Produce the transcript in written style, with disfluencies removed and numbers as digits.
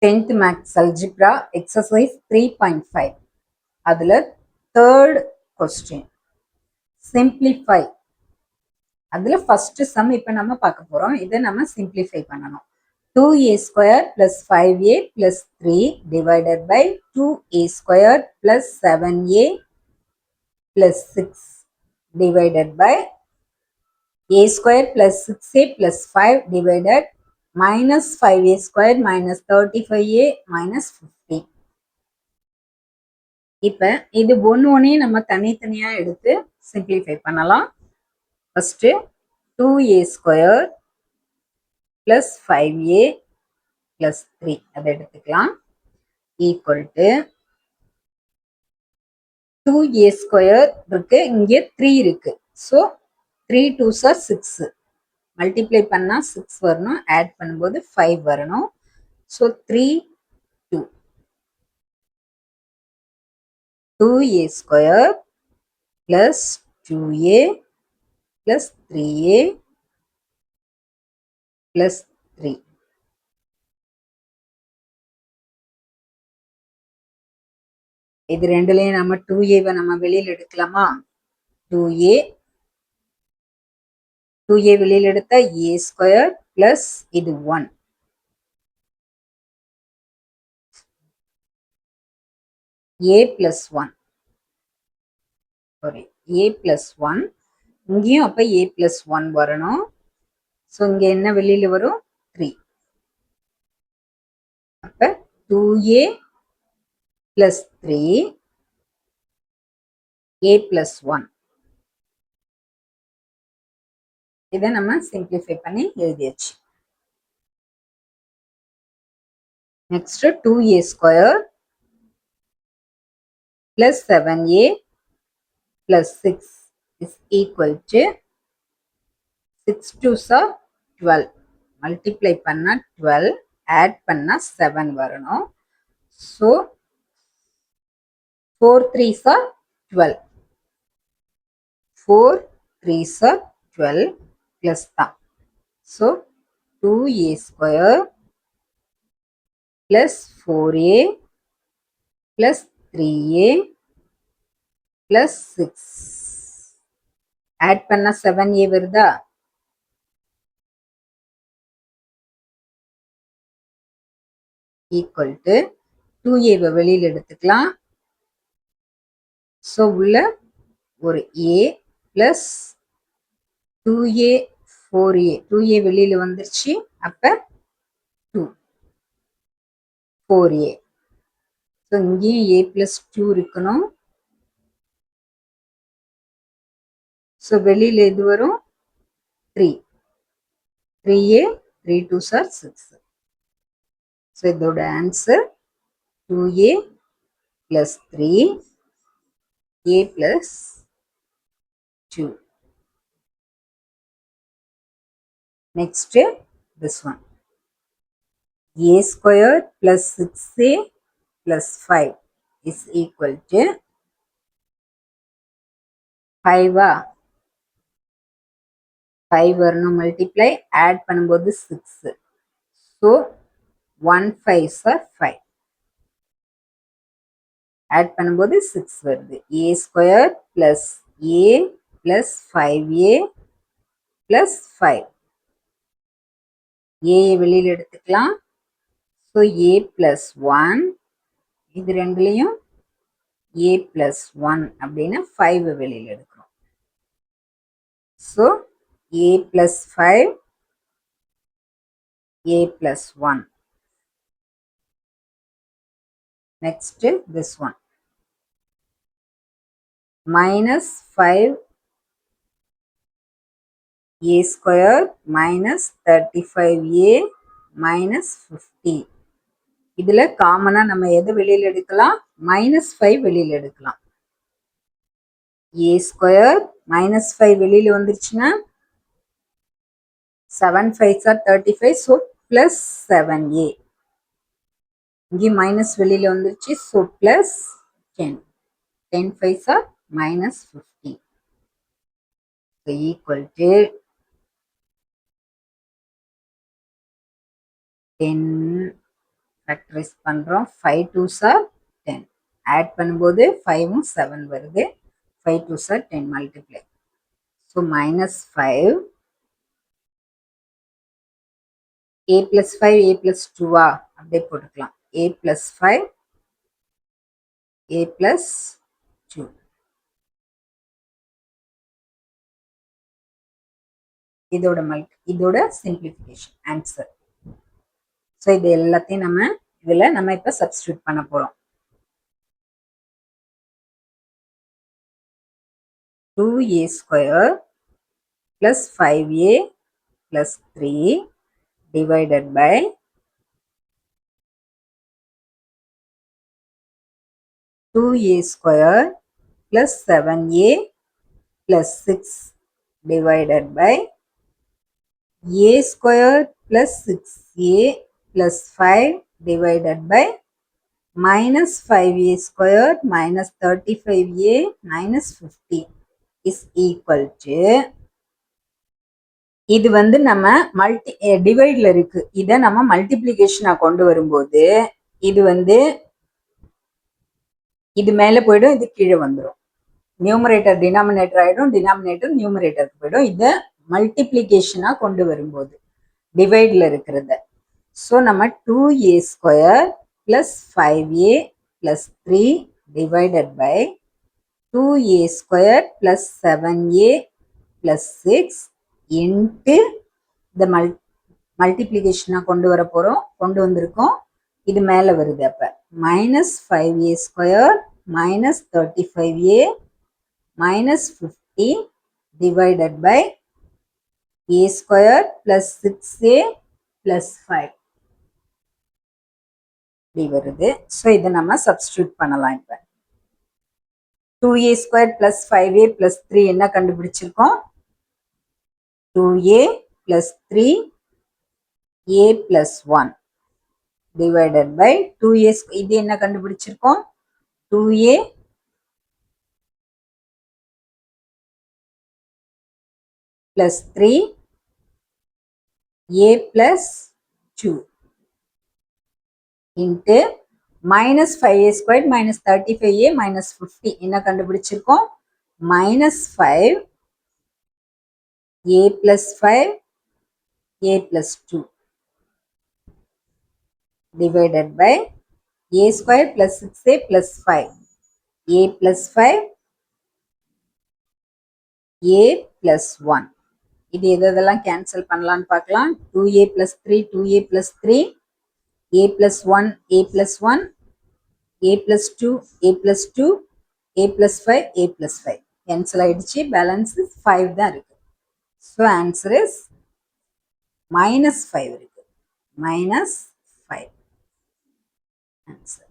10th Maths Algebra exercise 3.5 அதுல third question simplify அதுல first sum இப்ப நம்ம பார்க்க போறோம். இதை நம்ம simplify பண்ணணும். 2a square plus 5a plus 3 divided by 2a square plus 7a plus 6 divided by a square plus 6a plus 5 divided minus 5a square minus 35a minus 50. இப்ப இது ஒன்னே நம்ம தனித்தனியா எடுத்து சிம்பிளிஃபை பண்ணலாம். First 2a square plus 5a plus 3 அதை எடுத்துக்கலாம். Equal to 2a square இருக்கு, இங்கே 3 இருக்கு. So 3 2s are 6. மல்டிப்ளை பண்ணா 6 வரணும், ஆட் பண்ணும்போது 5 வரணும். So 3 2 2a square plus 2a plus 3a plus 3. இது ரெண்டுலயும் நம்ம 2a நம்ம வெளியில் எடுக்கலாமா? 2a வெளியில் எடுத்தா a ஸ்கொயர் பிளஸ் இது 1 a plus 1 sorry a plus 1 இங்கேயும் அப்ப a plus 1 வரணும். ஸோ இங்க என்ன வெளியில வரும்? 3. அப்ப 2a plus 3 a plus 1. இதை நம்ம சிம்பிளிஃபை பண்ணி எழுதியாச்சு. Next 2a square plus 7a plus 6 is equal to 6 2s are 12. Multiply பண்ணா 12, ஆட் பண்ணா 7 வரணும். So 4 3s are 12. 4 3s are 12 plus தான். So 2a square plus 4a plus 3a plus 6. Add பண்ணா 7a வருதா? ஈக்குவல் டு 2a வெளியில் எடுத்துக்கலாம். So உள்ள ஒரு a plus 2a 4a 2a வெளியில வந்துருச்சு. அப்ப 2 4a. ஸோ இங்கேயும் a பிளஸ் 2 இருக்கணும். ஸோ வெளியில எது வரும்? 3. 3a 3 2s are 6. ஸோ இதோட answer 2a plus 3 a plus 2. Next this one a square plus 6a plus 5 is equal to 5. 5 வரணும், மல்டிப்ளை ஆட் பண்ணும்போது 6. So 1 5s are 5. ஆட் பண்ணும்போது 6 வருது. a square plus a plus 5a plus 5. a வெளியில் எடுத்துக்கலாம். So a plus 1 இது ரெண்டுலையும் a plus 1 அப்படின்னா 5 வெளியில் எடுக்கிறோம். So a plus 5 a plus 1. Next this one minus 5 a square minus 35a minus 50. இதுல காமனா நம்ம எது வெளியில் எடுக்கலாம்? minus 5 வெளியில் எடுக்கலாம். a square minus 5 வெளியில வந்துருச்சுன்னா 7 5s are 35. so plus 7a. இங்கே மைனஸ் வெளியில வந்துருச்சு. So plus 10. 10 5s are minus 50. So equal to 10 factorise பண்ணுறோம். 5 2s are 10. ஆட் பண்ணும்போது 5ம் 7 வருது. 5 2s are 10 multiply. So -5 a plus 5 a plus 2 அப்படியே போட்டுக்கலாம். a plus 5 a plus 2. இதோட சிம்பிளிஃபிகேஷன் ஆன்சர். ஸோ இது எல்லாத்தையும் நம்ம இப்போ சப்ஸ்டியூட் பண்ண போகிறோம். 2a square plus 5a plus 3 divided by 2a square plus 7a plus 6 divided by a square plus 6a plus 5 divided by minus 5a square minus 35a minus 50 is equal to, இது நம்ம டிவைட்ல இருக்கு. இதை நம்ம மல்டிப்ளிகேஷனா கொண்டு வரும்போது இது இது மேல போயிடும், இது கீழே வந்துடும். நியூமரேட்டர் டினாமினேட்டர் ஆயிடும், டினாமினேட்டர் நியூமரேட்டருக்கு போயிடும். இதை மல்டிப்ளிகேஷனா கொண்டு வரும்போது டிவைட்ல இருக்கிறத. ஸோ நம்ம 2a square plus 5a plus 3 divided by 2a square plus 7a plus 6 into இந்த மல்டிப்ளிகேஷனா கொண்டு வந்திருக்கோம். இது மேல வருது. அப்ப -5a square minus 35a minus 50 divided by a square plus 6a plus 5 இப்படி வருது. ஸோ இதை நம்ம சப்ஸ்டியூட் பண்ணலாம். இப்ப 2a square plus 5a plus 3 என்ன கண்டுபிடிச்சிருக்கோம்? 2a plus 3a plus 1 divided by 2a. இது என்ன கண்டுபிடிச்சிருக்கோம்? 2a plus 3a plus 2 into minus 5a squared minus 35a minus 50 என்ன கண்டுபிடிச்சிருக்கோம்? minus 5a plus 5a plus 2 divided by a square plus 6a plus 5 a plus 5 a plus 1. இது எதெல்லாம் cancel பண்ணலாம்னு பார்க்கலாம். 2a plus 3 2a plus 3 a plus 1 a plus 1 a plus 2 a plus 2 a plus 5 a plus 5 cancel ஆயிடுச்சு. Balance 5 தான் இருக்கு. So answer is -5 இருக்கு. -5 answer.